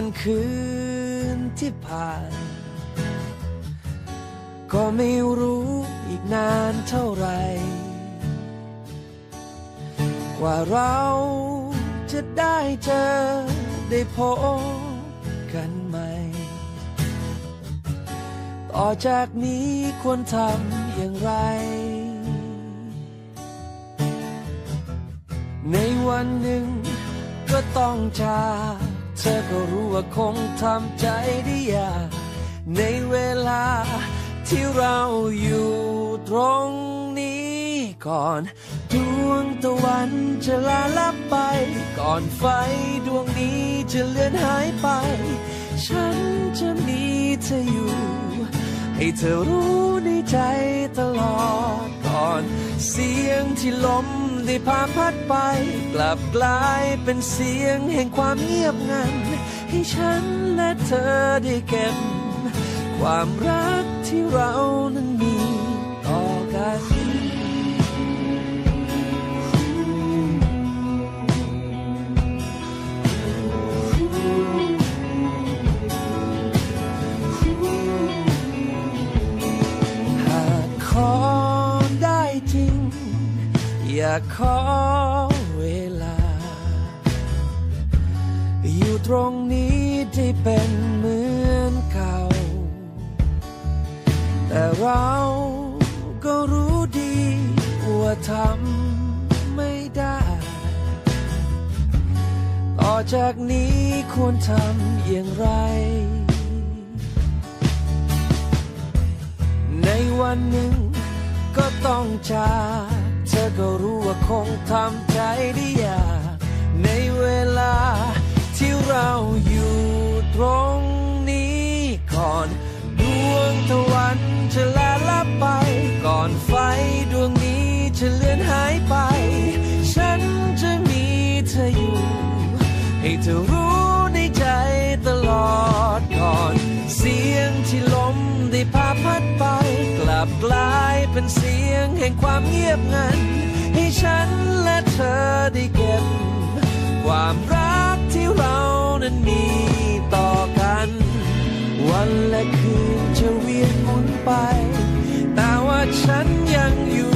วันคืนที่ผ่าน ก็ไม่รู้อีกนานเท่าไหร่กว่าเราจะได้เจอได้พบกันใหม่ต่อจากนี้ควรทำอย่างไรในวันหนึ่งก็ต้องจากเธอก็รู้ว่าคงทำใจได้ยากในเวลาที่เราอยู่ตรงนี้ก่อนดวงตะวันจะลาลับไปก่อนไฟดวงนี้จะเลือนหายไปฉันจะมีเธออยู่ให้เธอรู้ในใจตลอดก่อนเสียงที่ลมได้พาพัดไปกลับกลายเป็นเสียงแห่งความเงียบงันให้ฉันและเธอได้เก็บความรักที่เรานั้นมีต่อกันหากขอได้จริงอยากขอเวลาอยู่ตรงนี้ที่เป็นเหมือนเก่าแต่เราก็รู้ดีว่าทำไม่ได้ต่อจากนี้ควรทำอย่างไรในวันหนึ่งก็ต้องจากเธอก็รู้ว่าคงทำใจได้ยากในเวลาที่เราอยู่ตรงนี้ก่อนดวงตะวันจะลาลับไปก่อนไฟดวงนี้จะเลือนหายไปฉันจะมีเธออยู่ให้เธอรู้ในใจตลอดก่อนเสียงที่ลมได้พาพัดไปกลับกลายเป็นเสียงแห่งความเงียบงันให้ฉันและเธอได้เก็บความรักที่เรานั้นมีต่อกันวันและคืนจะเวียนหมุนไปแต่ว่าฉันยังอยู่